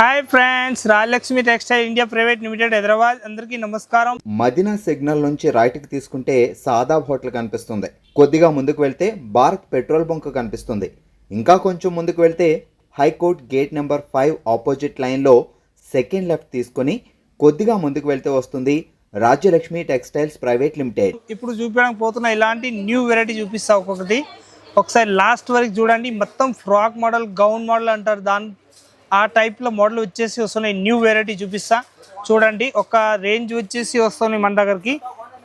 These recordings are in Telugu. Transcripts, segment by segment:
Hi friends, Rajalakshmi textile India private limited Hyderabad. అందరికీ నమస్కారం. మదీనా సిగ్నల్ నుంచి రైట్కి తీసుకుంటే సాదాబ్ హోటల్ కనిపిస్తుంది. కొద్దిగా ముందుకు వెళ్తే భారత్ పెట్రోల్ బంక్ కనిపిస్తుంది. ఇంకా కొంచెం ముందుకు వెళ్తే హైకోర్ట్ గేట్ నెంబర్ 5 ఆపోజిట్ లైన్లో సెకండ్ లెఫ్ట్ తీసుకొని కొద్దిగా ముందుకు వెళ్తే వస్తుంది రాజ్యలక్ష్మి టెక్స్టైల్స్ ప్రైవేట్ లిమిటెడ్. ఇప్పుడు చూపించడానికి పోతున్న ఇలాంటి న్యూ వెరైటీ చూపిస్తా. ఒకసారి లాస్ట్ వరకు చూడండి. మొత్తం ఫ్రాక్ మోడల్, గౌన్ మోడల్ అంటారు దాని, ఆ టైప్లో మోడల్ వచ్చేసి వస్తున్నాయి. న్యూ వెరైటీ చూపిస్తా చూడండి. ఒక రేంజ్ వచ్చేసి వస్తున్నాయి మన దగ్గరికి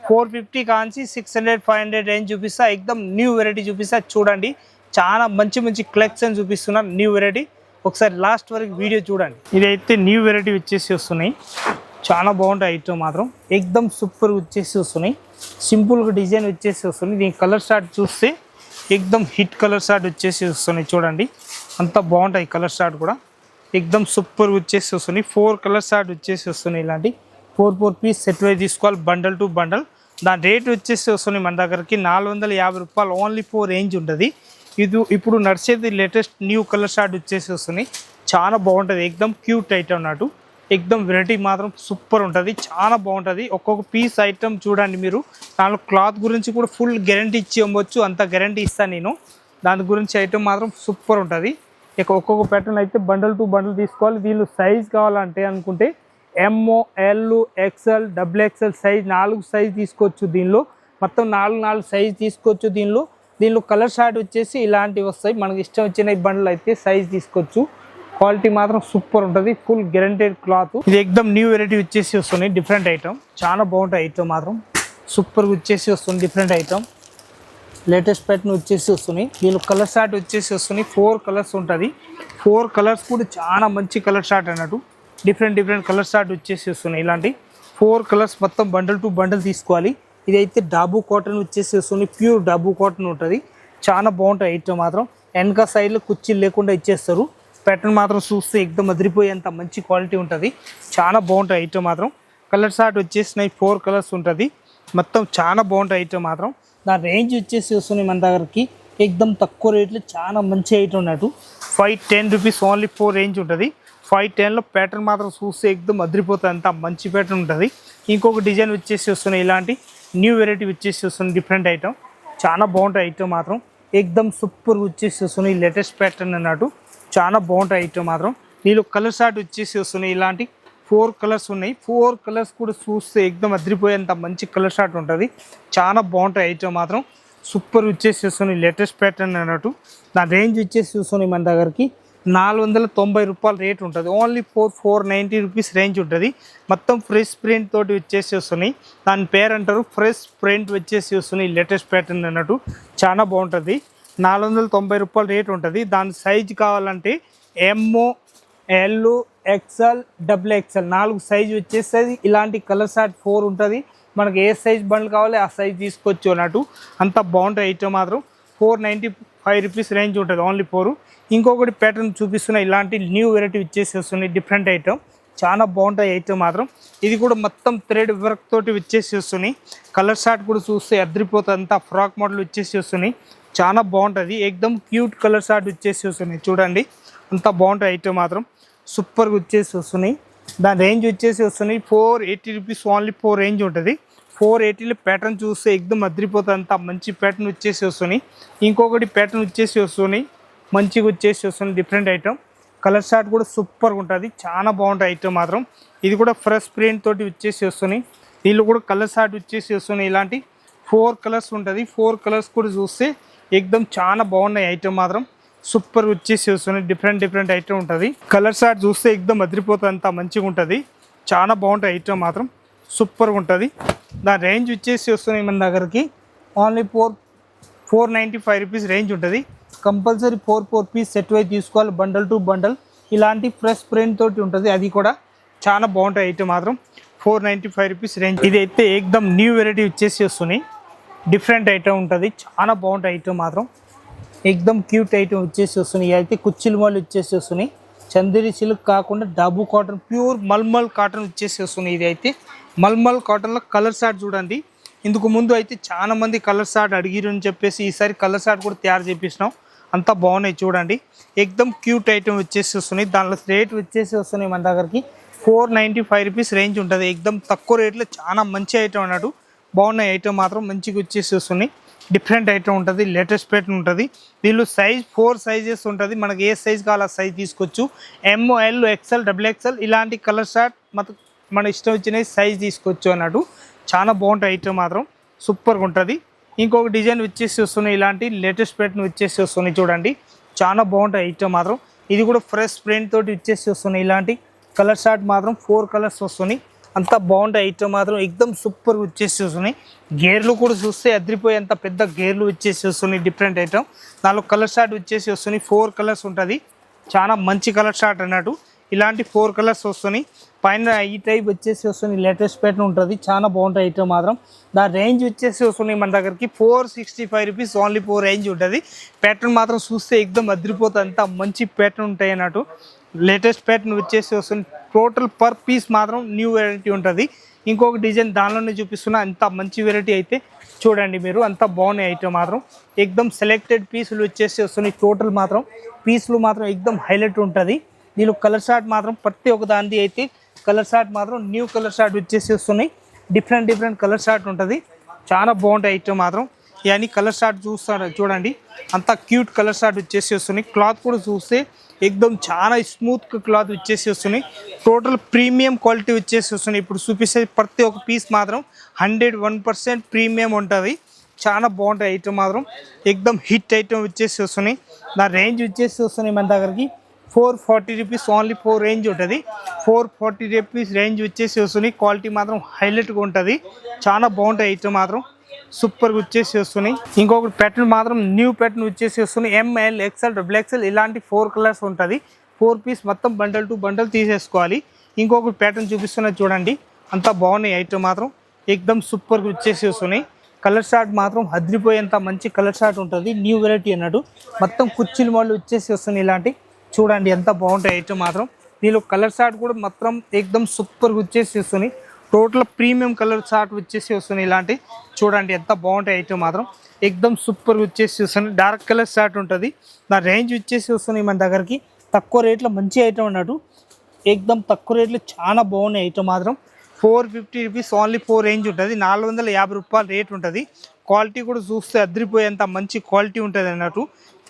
450 కాంచి 600-500 రేంజ్ చూపిస్తా. ఎక్దమ్ న్యూ వెరైటీ చూపిస్తా చూడండి. చాలా మంచి మంచి కలెక్షన్ చూపిస్తున్నారు న్యూ వెరైటీ. ఒకసారి లాస్ట్ వరకు వీడియో చూడండి. ఇదైతే న్యూ వెరైటీ వచ్చేసి వస్తున్నాయి. చాలా బాగుంటాయి ఐటమ్ మాత్రం. ఎక్దమ్ సూపర్ వచ్చేసి వస్తున్నాయి. సింపుల్గా డిజైన్ వచ్చేసి వస్తుంది. దీని కలర్ షార్ట్ చూస్తే ఎక్దమ్ హిట్ కలర్ షార్ట్ వచ్చేసి వస్తున్నాయి చూడండి. అంత బాగుంటాయి కలర్ షార్ట్ కూడా. ఎక్దమ్ సూపర్ వచ్చేసి వస్తున్నాయి. 4 కలర్ షార్ట్ వచ్చేసి వస్తున్నాయి. ఇలాంటి 4 పీస్ సెట్ వైజ్ తీసుకోవాలి, బండల్ టు బండల్. దాని రేట్ వచ్చేసి వస్తున్నాయి మన దగ్గరికి 450 రూపాయలు. ఓన్లీ 4 రేంజ్ ఉంటుంది. ఇది ఇప్పుడు నడిచేది లేటెస్ట్ న్యూ కలర్ షార్ట్ వచ్చేసి వస్తున్నాయి. చాలా బాగుంటుంది. ఎక్దమ్ క్యూట్ ఐటమ్ అన్నట్టు. ఎక్దమ్ వెరైటీ మాత్రం సూపర్ ఉంటుంది. చాలా బాగుంటుంది. ఒక్కొక్క పీస్ ఐటమ్ చూడండి మీరు. దానిలో క్లాత్ గురించి కూడా ఫుల్ గ్యారంటీ ఇచ్చి ఇవ్వచ్చు. అంత గ్యారంటీ ఇస్తాను నేను. దాని గురించి ఐటమ్ మాత్రం సూపర్ ఉంటుంది. ఇక ఒక్కొక్క ప్యాటర్న్ అయితే బండల్ టు బండల్ తీసుకోవాలి. దీనిలో సైజ్ కావాలంటే అనుకుంటే ఎంఓ, L, XL, XXL size 4 size తీసుకోవచ్చు. దీనిలో మొత్తం 4 సైజ్ తీసుకోవచ్చు. దీనిలో కలర్ షార్ట్ వచ్చేసి ఇలాంటివి వస్తాయి. మనకి ఇష్టం వచ్చిన బండల్ అయితే సైజ్ తీసుకోవచ్చు. క్వాలిటీ మాత్రం సూపర్ ఉంటుంది. Full guaranteed cloth. ఇది ఎక్దమ్ న్యూ వెరైటీ వచ్చేసి వస్తుంది. డిఫరెంట్ ఐటమ్, చాలా బాగుంటాయి ఐటమ్ మాత్రం. సూపర్గా వచ్చేసి వస్తుంది. డిఫరెంట్ ఐటమ్, లేటెస్ట్ ప్యాటర్న్ వచ్చేసి వస్తున్నాయి. దీనిలో కలర్ షార్ట్ వచ్చేసి వస్తున్నాయి. 4 కలర్స్ ఉంటుంది. 4 కలర్స్ కూడా చాలా మంచి కలర్ షార్ట్ అన్నట్టు. డిఫరెంట్ కలర్ షార్ట్ వచ్చేసి వస్తున్నాయి. ఇలాంటి 4 కలర్స్ మొత్తం బండల్ టు బండల్ తీసుకోవాలి. ఇదైతే డాబు కాటన్ వచ్చేసి వస్తుంది. ప్యూర్ డాబు కాటన్ ఉంటుంది. చాలా బాగుంటాయి ఐటమ్ మాత్రం. వెనక సైడ్లో కుర్చీలు లేకుండా ఇచ్చేస్తారు. ప్యాటర్న్ మాత్రం చూస్తే ఎక్దమ్ అదిరిపోయేంత మంచి క్వాలిటీ ఉంటుంది. చాలా బాగుంటాయి ఐటమ్ మాత్రం. కలర్ షార్ట్ వచ్చేసినాయి. 4 కలర్స్ ఉంటుంది మొత్తం. చాలా బాగుంటాయి ఐటమ్ మాత్రం. దాని రేంజ్ వచ్చేసి వస్తున్నాయి మన దగ్గరికి ఎక్దమ్ తక్కువ రేట్లో. చాలా మంచి ఐటమ్ ఉన్నట్టు. 510 రూపీస్ ఓన్లీ 4 రేంజ్ ఉంటుంది. 510లో ప్యాటర్న్ మాత్రం చూస్తే ఎక్దమ్ అదిరిపోతుంది. అంత మంచి ప్యాటర్న్ ఉంటుంది. ఇంకొక డిజైన్ వచ్చేసి వస్తున్నాయి. ఇలాంటి న్యూ వెరైటీ వచ్చేసి వస్తుంది. డిఫరెంట్ ఐటమ్, చాలా బాగుంటాయి ఐటమ్ మాత్రం. ఎక్దమ్ సూపర్ వచ్చేసి వస్తున్నాయి. లేటెస్ట్ ప్యాటర్న్ అన్నట్టు. చాలా బాగుంటాయి ఐటమ్ మాత్రం. దీనిలో కలర్ షార్ట్ వచ్చేసి వస్తున్నాయి. ఇలాంటి 4 కలర్స్ ఉన్నాయి. 4 కలర్స్ కూడా చూస్తే ఎక్దమ్ అదిరిపోయేంత మంచి కలర్ షార్ట్ ఉంటుంది. చాలా బాగుంటాయి ఐటమ్ మాత్రం. సూపర్ వచ్చేసి వస్తున్నాయి. లేటెస్ట్ ప్యాటర్న్ అన్నట్టు. దాని రేంజ్ వచ్చేసి చూస్తున్నాయి మన దగ్గరికి 490 రూపాయలు రేట్ ఉంటుంది. ఓన్లీ 490 రూపీస్ రేంజ్ ఉంటుంది. మొత్తం ఫ్రెష్ ప్రింట్ తోటి వచ్చేసి వస్తున్నాయి. దాని పేరు అంటారు ఫ్రెష్ ప్రింట్ వచ్చేసి వస్తున్నాయి. లేటెస్ట్ ప్యాటర్న్ అన్నట్టు. చాలా బాగుంటుంది. 490 రూపాయలు రేట్ ఉంటుంది. దాని సైజ్ కావాలంటే ఎంఓ, ఎల్, ఎక్స్ఎల్, XXL 4 సైజ్ వచ్చేస్తుంది. ఇలాంటి కలర్ షార్ట్ 4 ఉంటుంది. మనకి ఏ సైజ్ బండ్లు కావాలి ఆ సైజ్ తీసుకోవచ్చు అన్నట్టు. అంత బాగుంటాయి ఐటమ్ మాత్రం. 495 రూపీస్ రేంజ్ ఉంటుంది. ఓన్లీ 4. ఇంకొకటి ప్యాటర్న్ చూపిస్తున్నాయి. ఇలాంటి న్యూ వెరైటీ వచ్చేసి వస్తున్నాయి. డిఫరెంట్ ఐటమ్, చాలా బాగుంటాయి ఐటమ్ మాత్రం. ఇది కూడా మొత్తం థ్రెడ్ వర్క్ తోటి వచ్చేసి వస్తున్నాయి. కలర్ షార్ట్ కూడా చూస్తే అదిరిపోతుంది. అంతా ఫ్రాక్ మోడల్ వచ్చేసి వస్తున్నాయి. చాలా బాగుంటుంది. ఎక్దమ్ క్యూట్ కలర్ షార్ట్ వచ్చేసి వస్తున్నాయి చూడండి. అంత బాగుంటాయి ఐటమ్ మాత్రం. సూపర్గా వచ్చేసి వస్తున్నాయి. దాని రేంజ్ వచ్చేసి వస్తున్నాయి 480 రూపీస్. ఓన్లీ 4 రేంజ్ ఉంటుంది. 480లో ప్యాటర్న్ చూస్తే ఎక్దమ్ అదిరిపోతుంది. అంత మంచి ప్యాటర్న్ వచ్చేసి వస్తున్నాయి. ఇంకొకటి ప్యాటర్న్ వచ్చేసి వస్తున్నాయి. మంచిగా వచ్చేసి వస్తుంది. డిఫరెంట్ ఐటమ్, కలర్ షార్ట్ కూడా సూపర్గా ఉంటుంది. చాలా బాగుంటాయి ఐటమ్ మాత్రం. ఇది కూడా ఫ్రెష్ ప్రింట్ తోటి వచ్చేసి వస్తున్నాయి. దీనిలో కూడా కలర్ షార్ట్ వచ్చేసి వస్తున్నాయి. ఇలాంటి 4 కలర్స్ ఉంటుంది. 4 కలర్స్ కూడా చూస్తే ఎక్దమ్ చాలా బాగున్నాయి ఐటమ్ మాత్రం. సూపర్ వచ్చేసి వస్తున్నాయి. డిఫరెంట్ ఐటమ్ ఉంటుంది. కలర్ షార్ట్ చూస్తే ఎక్దమ్ అదిరిపోతుంది. అంత మంచిగా ఉంటుంది. చాలా బాగుంటాయి ఐటమ్ మాత్రం. సూపర్గా ఉంటుంది. దాని రేంజ్ వచ్చేసి వస్తున్నాయి మన దగ్గరికి ఓన్లీ 495 రూపీస్ రేంజ్ ఉంటుంది. కంపల్సరీ 4 పీస్ సెట్ వైజ్ తీసుకోవాలి, బండల్ టు బండల్. ఇలాంటి ఫ్రెష్ ప్రింట్ తోటి ఉంటుంది. అది కూడా చాలా బాగుంటాయి ఐటమ్ మాత్రం. 495 రూపీస్ రేంజ్. ఇది అయితే ఎక్దమ్ న్యూ వెరైటీ వచ్చేసి వస్తున్నాయి. డిఫరెంట్ ఐటమ్ ఉంటుంది. చాలా బాగుంటాయి ఐటమ్ మాత్రం. ఎక్దమ్ క్యూట్ ఐటమ్ వచ్చేసి వస్తున్నాయి. అయితే కుచ్చిల మోడల్ వచ్చేసి వస్తున్నాయి. చందేరి సిల్క్ కాకుండా డబ్బు కాటన్, ప్యూర్ మల్మల్ కాటన్ వచ్చేసి వస్తున్నాయి. ఇది అయితే మల్మల్ కాటన్లో కలర్ షార్ట్ చూడండి. ఇందుకు ముందు అయితే చాలా మంది కలర్ షార్ట్ అడిగిరు అని చెప్పేసి ఈసారి కలర్ షార్ట్ కూడా తయారు చేపిస్తున్నాం. అంతా బాగున్నాయి చూడండి. ఎక్దమ్ క్యూట్ ఐటమ్ వచ్చేసి వస్తున్నాయి. దాంట్లో రేట్ వచ్చేసి వస్తున్నాయి మన దగ్గరికి 495 రూపీస్ రేంజ్ ఉంటుంది. ఎక్దమ్ తక్కువ రేట్లో చాలా మంచి ఐటమ్ అన్నట్టు. బాగున్నాయి ఐటమ్ మాత్రం మంచిగా వచ్చేసి వస్తున్నాయి. డిఫరెంట్ ఐటమ్ ఉంటుంది, లేటెస్ట్ ప్యాటర్న్ ఉంటుంది. దీనిలో సైజ్ 4 సైజెస్ ఉంటుంది. మనకి ఏ సైజ్ కావాలో ఆ సైజ్ తీసుకోవచ్చు. ML XL XXL ఇలాంటి కలర్ షార్ట్ మన ఇష్టం వచ్చిన సైజ్ తీసుకోవచ్చు అన్నట్టు. చాలా బాగుంటుంది ఐటమ్ మాత్రం, సూపర్గా ఉంటుంది. ఇంకొక డిజైన్ వచ్చేసి వస్తున్నాయి, ఇలాంటి లేటెస్ట్ ప్యాటర్న్ వచ్చేసి వస్తున్నాయి చూడండి. చాలా బాగుంటుంది ఐటమ్ మాత్రం. ఇది కూడా ఫ్రెష్ ప్రింట్ తోటి వచ్చేసి వస్తున్నాయి. ఇలాంటి కలర్ షార్ట్ మాత్రం 4 కలర్స్ వస్తున్నాయి. అంతా బాగుంటాయి ఐటమ్ మాత్రం, ఎక్దమ్ సూపర్గా వచ్చేసి వస్తున్నాయి. గేర్లు కూడా చూస్తే అదిరిపోయి అంత పెద్ద గేర్లు వచ్చేసి వస్తున్నాయి. Different item. దానిలో కలర్ షార్ట్ వచ్చేసి వస్తున్నాయి. 4 కలర్స్ ఉంటుంది. చాలా మంచి కలర్ షార్ట్ అన్నట్టు. ఇలాంటి 4 కలర్స్ వస్తున్నాయి. పైన ఈ టైప్ వచ్చేసి వస్తుంది, లేటెస్ట్ ప్యాటర్న్ ఉంటుంది. చాలా బాగుంటుంది ఐటమ్ మాత్రం. దాని రేంజ్ వచ్చేసి వస్తున్నాయి మన దగ్గరికి 465 రూపీస్ ఓన్లీ 4 రేంజ్ ఉంటుంది. ప్యాటర్న్ మాత్రం చూస్తే ఎక్దమ్ అదిరిపోతుంది. అంత మంచి ప్యాటర్న్ ఉంటాయి అన్నట్టు. లేటెస్ట్ ప్యాటర్న్ వచ్చేసి వస్తుంది. టోటల్ పర్ పీస్ మాత్రం న్యూ వెరైటీ ఉంటుంది. ఇంకొక డిజైన్ దానిలోనే చూపిస్తున్నా. అంత మంచి వెరైటీ అయితే చూడండి మీరు. అంత బాగున్నాయి ఐటమ్ మాత్రం. ఎక్దమ్ సెలెక్టెడ్ పీసులు వచ్చేసి వస్తున్నాయి. టోటల్ మాత్రం పీసులు మాత్రం ఎక్దమ్ హైలైట్ ఉంటుంది. దీనిలో కలర్ షార్ట్ మాత్రం ప్రతి ఒక్క దానిది అయితే కలర్ షార్ట్ మాత్రం న్యూ కలర్ షార్ట్ వచ్చేసి వస్తున్నాయి. డిఫరెంట్ కలర్ షార్ట్ ఉంటుంది. చాలా బాగుంటాయి ఐటమ్ మాత్రం. ఇవన్నీ కలర్ షార్ట్ చూస్తారు చూడండి. అంత క్యూట్ కలర్ షార్ట్ వచ్చేసి వస్తున్నాయి. క్లాత్ కూడా చూస్తే ఎక్దమ్ చాలా స్మూత్ క్లాత్ వచ్చేసి వస్తున్నాయి. టోటల్ ప్రీమియం క్వాలిటీ వచ్చేసి వస్తున్నాయి. ఇప్పుడు చూపిస్తే ప్రతి ఒక్క పీస్ మాత్రం 101% ప్రీమియం ఉంటుంది. చాలా బాగుంటాయి ఐటమ్ మాత్రం. ఎక్దమ్ హిట్ ఐటమ్ వచ్చేసి వస్తున్నాయి. నా రేంజ్ వచ్చేసి వస్తున్నాయి మన దగ్గరికి 440 రూపీస్ ఓన్లీ 4 రేంజ్ ఉంటుంది. 440 రూపీస్ రేంజ్ వచ్చేసి వస్తున్నాయి. క్వాలిటీ మాత్రం హైలైట్గా ఉంటుంది. చాలా బాగుంటాయి ఐటమ్ మాత్రం, సూపర్గా వచ్చేసి వస్తున్నాయి. ఇంకొకటి ప్యాటర్న్ మాత్రం న్యూ ప్యాటర్న్ వచ్చేసి వస్తున్నాయి. ML XL XXL ఇలాంటి 4 కలర్స్ ఉంటుంది. 4 పీస్ మొత్తం బండల్ టు బండల్ తీసేసుకోవాలి. ఇంకొకటి ప్యాటర్న్ చూపిస్తున్నది చూడండి. అంతా బాగున్నాయి ఐటమ్ మాత్రం. ఎక్దమ్ సూపర్గా వచ్చేసి వస్తున్నాయి. కలర్ షార్ట్ మాత్రం అదిరిపోయేంత మంచి కలర్ షార్ట్ ఉంటుంది. న్యూ వెరైటీ అన్నట్టు. మొత్తం కుర్చీల మోడల్ వచ్చేసి వస్తున్నాయి. ఇలాంటి చూడండి ఎంత బాగుంటాయి ఐటమ్ మాత్రం. దీనిలో కలర్ షార్ట్ కూడా మొత్తం ఎక్దమ్ సూపర్గా వచ్చేసి వస్తున్నాయి. టోటల్ ప్రీమియం కలర్ షార్ట్ వచ్చేసి వస్తున్నాయి. ఇలాంటి చూడండి ఎంత బాగుంటాయి ఐటమ్ మాత్రం. ఎక్దమ్ సూపర్గా వచ్చేసి వస్తున్నాయి. డార్క్ కలర్ షార్ట్ ఉంటుంది. నా రేంజ్ వచ్చేసి వస్తున్నాయి మన దగ్గరికి తక్కువ రేట్లో మంచి ఐటమ్ అన్నట్టు. ఎక్దమ్ తక్కువ రేట్లో చాలా బాగున్నాయి ఐటమ్ మాత్రం. 450 రూపీస్ ఓన్లీ 4 రేంజ్ ఉంటుంది. 450 రూపాయలు రేట్ ఉంటుంది. క్వాలిటీ కూడా చూస్తే అదిరిపోయేంత మంచి క్వాలిటీ ఉంటుంది అన్నట్టు.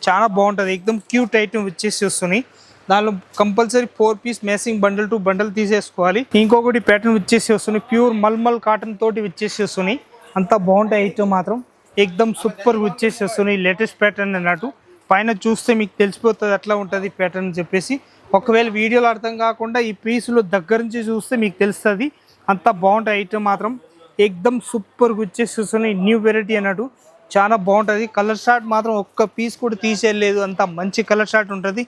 చాలా బాగుంటుంది. ఎక్దమ్ క్యూట్ ఐటమ్ వచ్చేసి వస్తున్నాయి. దానిలో compulsory 4 piece matching bundle to bundle తీసేసుకోవాలి. ఇంకొకటి ప్యాటర్న్ వచ్చేసి వస్తున్నాయి. ప్యూర్ మల్మల్ కాటన్ తోటి వచ్చేసి వస్తున్నాయి. అంత బాగుంటాయి ఐటమ్ మాత్రం. ఎక్దమ్ సూపర్ వచ్చేసి వస్తున్నాయి. లేటెస్ట్ ప్యాటర్న్ అన్నట్టు. పైన చూస్తే మీకు తెలిసిపోతుంది ఎట్లా ఉంటుంది ప్యాటర్న్ చెప్పేసి. ఒకవేళ వీడియోలో అర్థం కాకుండా ఈ పీసులు దగ్గర నుంచి చూస్తే మీకు తెలుస్తుంది. అంత బాగుంటాయి ఐటమ్ మాత్రం. ఎక్దమ్ సూపర్గా వచ్చేసి వస్తున్నాయి. న్యూ వెరైటీ అన్నట్టు. చాలా బాగుంటుంది. కలర్ షార్ట్ మాత్రం ఒక్క పీస్ కూడా తీసేయలేదు. అంత మంచి కలర్ షార్ట్ ఉంటుంది.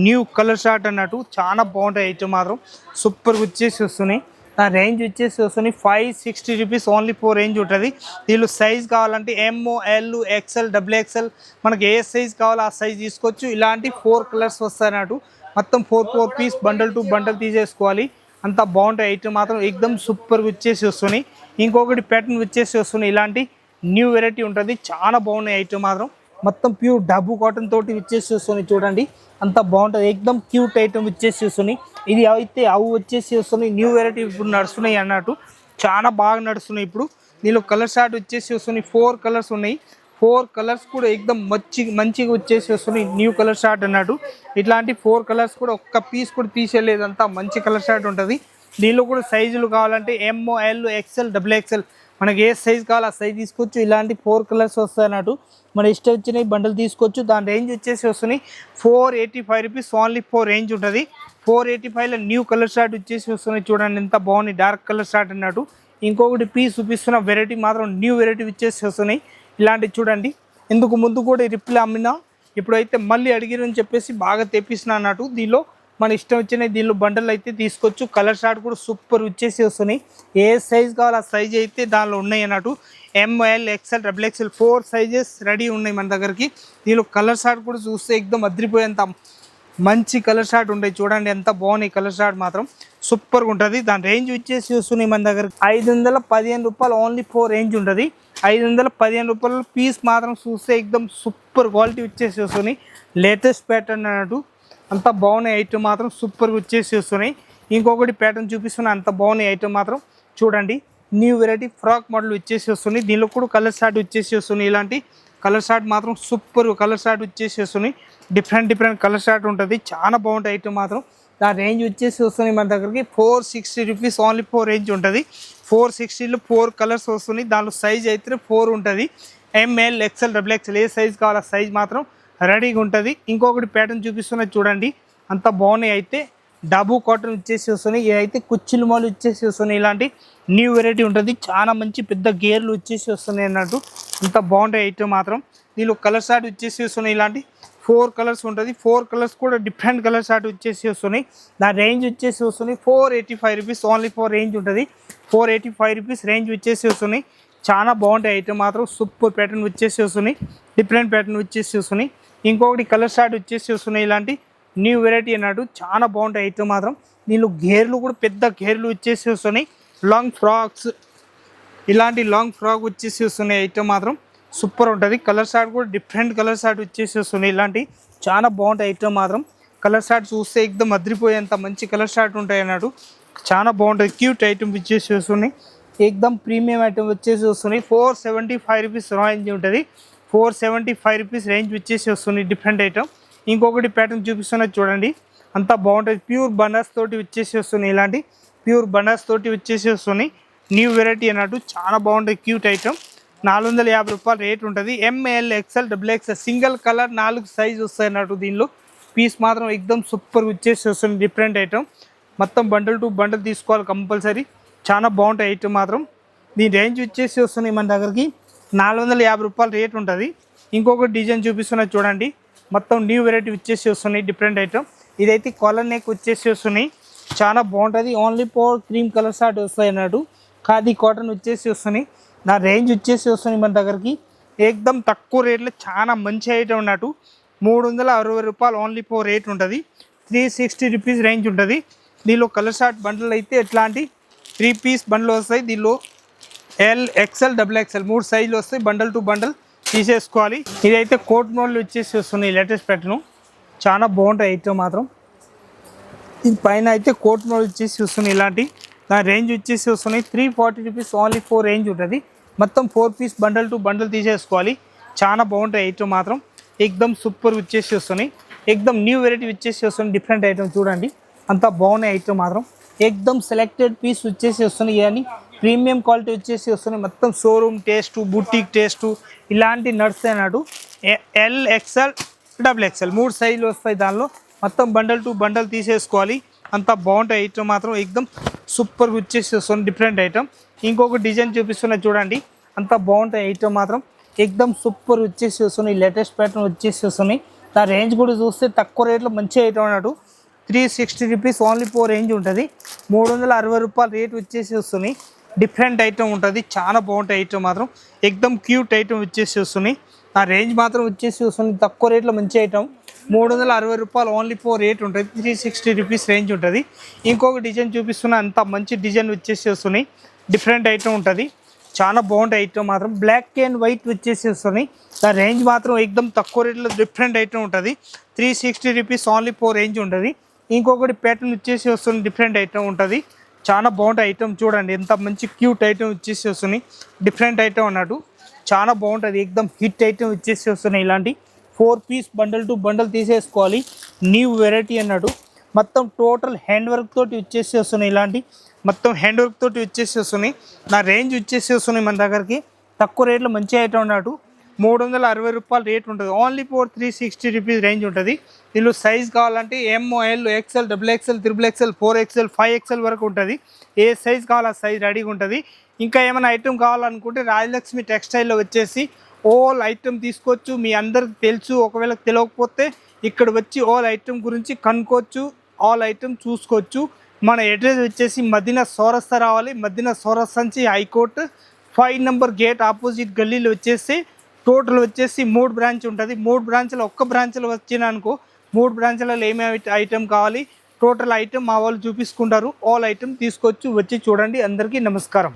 న్యూ కలర్ షార్ట్ అన్నట్టు. చాలా బాగుంటాయి ఐటమ్ మాత్రం. సూపర్గా వచ్చేసి వస్తున్నాయి. నా రేంజ్ వచ్చేసి వస్తున్నాయి 560 రూపీస్ ఓన్లీ 4 రేంజ్ ఉంటుంది. దీనిలో సైజ్ కావాలంటే ML XL XXL మనకి ఏ సైజ్ కావాలో ఆ సైజ్ తీసుకోవచ్చు. ఇలాంటి 4 కలర్స్ వస్తాయి అన్నట్టు. మొత్తం 4 పీస్ బండల్ టు బండల్ తీసేసుకోవాలి. అంత బాగుంటాయి ఐటమ్ మాత్రం. ఎక్దమ్ సూపర్గా వచ్చేసి వస్తున్నాయి. ఇంకొకటి ప్యాటర్న్ వచ్చేసి వస్తున్నాయి. ఇలాంటి న్యూ వెరైటీ ఉంటుంది. చాలా బాగున్నాయి ఐటమ్ మాత్రం. మొత్తం ప్యూర్ డబ్బు కాటన్ తోటి వచ్చేసి వస్తున్నాయి చూడండి. అంత బాగుంటుంది. ఎక్దమ్ క్యూట్ ఐటమ్ వచ్చేసి వస్తున్నాయి. ఇది అయితే అవి వచ్చేసి వస్తున్నాయి. న్యూ వెరైటీ ఇప్పుడు నడుస్తున్నాయి అన్నట్టు. చాలా బాగా నడుస్తున్నాయి ఇప్పుడు. దీనిలో కలర్ షార్ట్ వచ్చేసి వస్తున్నాయి. 4 కలర్స్ ఉన్నాయి. 4 కలర్స్ కూడా ఎక్దమ్ మంచిగా వచ్చేసి వస్తున్నాయి. న్యూ కలర్ షార్ట్ అన్నట్టు. ఇట్లాంటి 4 కలర్స్ కూడా ఒక్క పీస్ కూడా తీసేయలేదు. అంతా మంచి కలర్ షార్ట్ ఉంటుంది. దీనిలో కూడా సైజులు కావాలంటే ML XL XXL మనకి ఏ సైజ్ కావాలో ఆ సైజ్ తీసుకోవచ్చు. ఇలాంటి 4 కలర్స్ వస్తాయి అన్నట్టు. మన ఇష్టం వచ్చిన బండల్ తీసుకోవచ్చు. దాని రేంజ్ వచ్చేసి వస్తున్నాయి 485 రూపీస్ ఓన్లీ 4 రేంజ్ ఉంటుంది. 485లో న్యూ కలర్ షార్ట్ వచ్చేసి వస్తున్నాయి చూడండి. ఎంత బాగుంది డార్క్ కలర్ షార్ట్ అన్నట్టు. ఇంకొకటి పీస్ చూపిస్తున్న వెరైటీ మాత్రం న్యూ వెరైటీ వచ్చేసి వస్తున్నాయి. ఇలాంటివి చూడండి. ఇందుకు ముందు కూడా రిప్లై అమ్మినా ఇప్పుడైతే మళ్ళీ అడిగిరని చెప్పేసి బాగా తెప్పిస్తున్నా అన్నట్టు. దీనిలో మన ఇష్టం వచ్చిన దీనిలో బండల్ అయితే తీసుకోవచ్చు. కలర్ షార్ట్ కూడా సూపర్ వచ్చేసి వస్తున్నాయి. ఏ సైజ్ కావాలో ఆ సైజ్ అయితే దానిలో ఉన్నాయి అన్నట్టు. ML XL XXL 4 sizes ready ఉన్నాయి మన దగ్గరికి. దీనిలో కలర్ షార్ట్ కూడా చూస్తే ఎక్దమ్ అదిరిపోయేంత మంచి కలర్ షార్ట్ ఉంటాయి చూడండి. ఎంత బాగున్నాయి కలర్ షార్ట్ మాత్రం. సూపర్గా ఉంటుంది. దాని రేంజ్ వచ్చేసి వస్తున్నాయి మన దగ్గర 515 రూపాయలు ఓన్లీ 4 రేంజ్ ఉంటుంది. 515 రూపాయల పీస్ మాత్రం చూస్తే ఎక్దమ్ సూపర్ క్వాలిటీ వచ్చేసి వస్తున్నాయి. లేటెస్ట్ ప్యాటర్న్ అన్నట్టు అంత బాగున్నాయి ఐటమ్ మాత్రం సూపర్గా వచ్చేసి వస్తున్నాయి. ఇంకొకటి ప్యాటర్న్ చూపిస్తున్నాయి, అంత బాగున్నాయి ఐటమ్ మాత్రం చూడండి. న్యూ వెరైటీ ఫ్రాక్ మోడల్ వచ్చేసి వస్తున్నాయి. దీనిలో కూడా కలర్ షార్ట్ వచ్చేసి వస్తున్నాయి. ఇలాంటి కలర్ షార్ట్ మాత్రం సూపర్ కలర్ షార్ట్ వచ్చేసి వస్తున్నాయి. డిఫరెంట్ కలర్ షార్ట్ ఉంటుంది, చాలా బాగుంటాయి ఐటమ్ మాత్రం. దాని రేంజ్ వచ్చేసి వస్తున్నాయి మన దగ్గరికి 460 రూపీస్ ఓన్లీ 4 రేంజ్ ఉంటుంది. 460లో 4 కలర్స్ వస్తున్నాయి. దానిలో సైజ్ అయితే 4 ఉంటుంది. ఎంఎల్ ఎక్స్ఎల్ డబుల్ ఎక్స్ఎల్ ఏ సైజ్ కావాలో సైజ్ మాత్రం రెడీగా ఉంటుంది. ఇంకొకటి ప్యాటర్న్ చూపిస్తున్నది చూడండి, అంత బాగున్నాయి. అయితే డబు కాటన్ వచ్చేసి వస్తున్నాయి. ఇదైతే కుచ్చిలు మాలు వచ్చేసి వస్తున్నాయి. ఇలాంటి న్యూ వెరైటీ ఉంటుంది, చాలా మంచి పెద్ద గేర్లు వచ్చేసి వస్తున్నాయి అన్నట్టు. అంత బాగుంటాయి ఐటమ్ మాత్రం. దీనిలో కలర్ షార్ట్ వచ్చేసి వస్తున్నాయి. ఇలాంటి 4 కలర్స్ ఉంటుంది. 4 కలర్స్ కూడా డిఫరెంట్ కలర్ షార్ట్ వచ్చేసి వస్తున్నాయి. దాని రేంజ్ వచ్చేసి వస్తున్నాయి 485 రూపీస్ ఓన్లీ 4 రేంజ్ ఉంటుంది. 485 రూపీస్ రేంజ్ వచ్చేసి వస్తున్నాయి. చాలా బాగుంటాయి ఐటమ్ మాత్రం. సూపర్ ప్యాటర్న్ వచ్చేసి వస్తున్నాయి, డిఫరెంట్ ప్యాటర్న్ వచ్చేసి వస్తున్నాయి. ఇంకొకటి కలర్ షార్ట్ వచ్చేసి వస్తున్నాయి. ఇలాంటి న్యూ వెరైటీ అన్నట్టు చాలా బాగుంటాయి ఐటమ్ మాత్రం. దీనిలో గేర్లు కూడా పెద్ద గేర్లు వచ్చేసి వస్తున్నాయి. లాంగ్ ఫ్రాక్స్, ఇలాంటి లాంగ్ ఫ్రాక్ వచ్చేసి వస్తున్నాయి ఐటమ్ మాత్రం సూపర్ ఉంటుంది. కలర్ షార్ట్ కూడా డిఫరెంట్ కలర్ షార్ట్ వచ్చేసి వస్తున్నాయి. ఇలాంటి చాలా బాగుంటాయి ఐటమ్ మాత్రం. కలర్ షార్ట్ చూస్తే ఎక్దమ్ అదిరిపోయేంత మంచి కలర్ షార్ట్ ఉంటాయి అన్నట్టు. చాలా బాగుంటుంది, క్యూట్ ఐటమ్ వచ్చేసి వస్తున్నాయి. ఎక్దమ్ ప్రీమియం ఐటమ్ వచ్చేసి వస్తున్నాయి. 475 రూపీస్ రేంజ్ ఉంటుంది. 475 రూపీస్ రేంజ్ వచ్చేసి వస్తుంది, డిఫరెంట్ ఐటమ్. ఇంకొకటి ప్యాటర్న్ చూపిస్తున్నది చూడండి, అంతా బాగుంటుంది. ప్యూర్ బనాస్ తోటి వచ్చేసి వస్తున్నాయి. ఇలాంటి ప్యూర్ బనాస్ తోటి వచ్చేసి వస్తున్నాయి. న్యూ వెరైటీ అన్నట్టు చాలా బాగుంటుంది, క్యూట్ ఐటమ్. 450 రూపాయలు రేట్ ఉంటుంది. M L XL double XL single colour 4 size వస్తాయి అన్నట్టు. దీనిలో పీస్ మాత్రం ఎక్దమ్ సూపర్ వచ్చేసి వస్తుంది, డిఫరెంట్ ఐటమ్. మొత్తం బండల్ టు బండల్ తీసుకోవాలి కంపల్సరీ. చాలా బాగుంటాయి ఐటమ్ మాత్రం. దీని రేంజ్ వచ్చేసి వస్తున్నాయి మన దగ్గరికి 450 రూపాయలు రేట్ ఉంటుంది. ఇంకొక డిజైన్ చూపిస్తున్నది చూడండి, మొత్తం న్యూ వెరైటీ వచ్చేసి వస్తున్నాయి, డిఫరెంట్ ఐటమ్. ఇదైతే కాలర్ నెక్ వచ్చేసి వస్తున్నాయి, చాలా బాగుంటుంది. ఓన్లీ 4 క్రీమ్ కలర్ షార్ట్ వస్తాయి అన్నట్టు. ఖాదీ కాటన్ వచ్చేసి వస్తున్నాయి. నా రేంజ్ వచ్చేసి వస్తుంది మన దగ్గరికి ఏకదమ్ తక్కువ రేట్లో చాలా మంచి ఐటమ్ ఉన్నట్టు. 360 రూపాయలు ఓన్లీ 4 రేట్ ఉంటుంది. 360 రూపీస్ రేంజ్ ఉంటుంది. దీనిలో కలర్ షార్ట్ బండ్లు అయితే ఎట్లాంటి 3 పీస్ బండ్లు వస్తాయి. దీనిలో ఎల్ ఎక్స్ఎల్ డబుల్ ఎక్స్ఎల్ 3 సైజులు వస్తాయి. బండల్ టు బండల్ తీసేసుకోవాలి. ఇదైతే కోట్ మోడల్ వచ్చేసి వస్తున్నాయి, లేటెస్ట్ ప్యాటర్న్. చాలా బాగుంటాయి ఐటమ్ మాత్రం. ఇది పైన అయితే కోట్ మోడల్ వచ్చేసి వస్తున్నాయి. ఇలాంటి దాని రేంజ్ వచ్చేసి వస్తున్నాయి 340 రూపీస్ ఓన్లీ 4 రేంజ్ ఉంటుంది. మొత్తం 4 పీస్ బండల్ టు బండల్ తీసేసుకోవాలి. చాలా బాగుంటాయి ఐటమ్ మాత్రం. ఎక్దమ్ సూపర్ వచ్చేసి వస్తున్నాయి. ఎక్దమ్ న్యూ వెరైటీ వచ్చేసి వస్తుంది, డిఫరెంట్ ఐటమ్ చూడండి. అంతా బాగున్నాయి ఐటమ్ మాత్రం. ఎక్దమ్ సెలెక్టెడ్ పీస్ వచ్చేసి వస్తున్నాయి. కానీ ప్రీమియం క్వాలిటీ వచ్చేసి వస్తున్నాయి. మొత్తం షోరూమ్ టేస్ట్, బుటీక్ టేస్ట్ ఇలాంటి నడుస్తాయి అన్నాడు. ఎల్ ఎక్స్ఎల్ డబుల్ ఎక్స్ఎల్ 3 సైజులు వస్తాయి. దానిలో మొత్తం బండల్ టు బండల్ తీసేసుకోవాలి. అంతా బాగుంటాయి ఐటమ్ మాత్రం. ఎక్దమ్ సూపర్గా వచ్చేసి వస్తుంది, డిఫరెంట్ ఐటమ్. ఇంకొక డిజైన్ చూపిస్తున్నది చూడండి, అంతా బాగుంటాయి ఐటమ్ మాత్రం. ఎక్దమ్ సూపర్ వచ్చేసి వస్తున్నాయి. లేటెస్ట్ ప్యాటర్న్ వచ్చేసి వస్తున్నాయి. దాని రేంజ్ కూడా చూస్తే తక్కువ రేట్లో మంచి ఐటమ్ అన్నట్టు. 360 రూపీస్ ఓన్లీ 4 రేంజ్ ఉంటుంది. 360 రూపాయలు రేట్ వచ్చేసి వస్తున్నాయి. డిఫరెంట్ ఐటమ్ ఉంటుంది, చాలా బాగుంటాయి ఐటమ్ మాత్రం. ఎక్దమ్ క్యూట్ ఐటమ్ వచ్చేసి వస్తున్నాయి. ఆ రేంజ్ మాత్రం వచ్చేసి వస్తుంది, తక్కువ రేట్లో మంచి ఐటమ్. 360 రూపాయలు ఓన్లీ 4 రేట్ ఉంటుంది. 360 రూపీస్ రేంజ్ ఉంటుంది. ఇంకొక డిజైన్ చూపిస్తున్నా, అంత మంచి డిజైన్ వచ్చేసి వస్తున్నాయి. డిఫరెంట్ ఐటమ్ ఉంటుంది, చాలా బాగుంటాయి ఐటమ్ మాత్రం. బ్లాక్ అండ్ వైట్ వచ్చేసి వస్తున్నాయి. దాని రేంజ్ మాత్రం ఎక్దమ్ తక్కువ రేట్లో డిఫరెంట్ ఐటమ్ ఉంటుంది. 360 రూపీస్ ఓన్లీ 4 రేంజ్ ఉంటుంది. ఇంకొకటి ప్యాటర్న్ వచ్చేసి వస్తుంది, డిఫరెంట్ ఐటమ్ ఉంటుంది. చాలా బాగుంటాయి ఐటమ్ చూడండి, ఎంత మంచి క్యూట్ ఐటమ్ వచ్చేసి వస్తున్నాయి. డిఫరెంట్ ఐటమ్ అన్నట్టు చాలా బాగుంటుంది. ఎక్దమ్ హిట్ ఐటమ్ వచ్చేసి వస్తున్నాయి. ఇలాంటి 4 పీస్ బండల్ టు బండల్ తీసేసుకోవాలి. న్యూ వెరైటీ అన్నట్టు. మొత్తం టోటల్ హ్యాండ్ వర్క్ తోటి వచ్చేసి వస్తున్నాయి. ఇలాంటి మొత్తం హ్యాండ్ వర్క్ తోటి వచ్చేసి వస్తున్నాయి. నా రేంజ్ వచ్చేసి వస్తున్నాయి మన దగ్గరికి తక్కువ రేట్లో మంచి ఐటమ్ అన్నట్టు. 360 రూపాయలు రేట్ ఉంటుంది. ఓన్లీ 360 రూపీస్ రేంజ్ ఉంటుంది. దీనిలో సైజ్ కావాలంటే M L XL double XL triple XL 4XL 5XL వరకు ఉంటుంది. ఏ సైజ్ కావాలో ఆ సైజ్ రెడీగా ఉంటుంది. ఇంకా ఏమైనా ఐటమ్ కావాలనుకుంటే రాజలక్ష్మి టెక్స్టైల్లో వచ్చేసి ఆల్ ఐటమ్ తీసుకోవచ్చు. మీ అందరికి తెలుసు, ఒకవేళ తెలియకపోతే ఇక్కడ వచ్చి ఆల్ ఐటమ్ గురించి కనుక్కోవచ్చు, ఆల్ ఐటమ్ చూసుకోవచ్చు. మన అడ్రస్ వచ్చేసి మదీనా చౌరస్తా రావాలి. మదీనా చౌరస్తా నుంచి హైకోర్టు 5 నెంబర్ గేట్ ఆపోజిట్ గల్లీలో వచ్చేసి టోటల్ వచ్చేసి 3 బ్రాంచ్ ఉంటుంది. 3 బ్రాంచ్లో ఒక్క బ్రాంచ్లో వచ్చినా అనుకో 3 బ్రాంచ్లలో ఏమేమి ఐటమ్ కావాలి టోటల్ ఐటమ్ మా వాళ్ళు చూపించుకుంటారు. ఆల్ ఐటమ్ తీసుకోవచ్చు, వచ్చి చూడండి. అందరికీ నమస్కారం.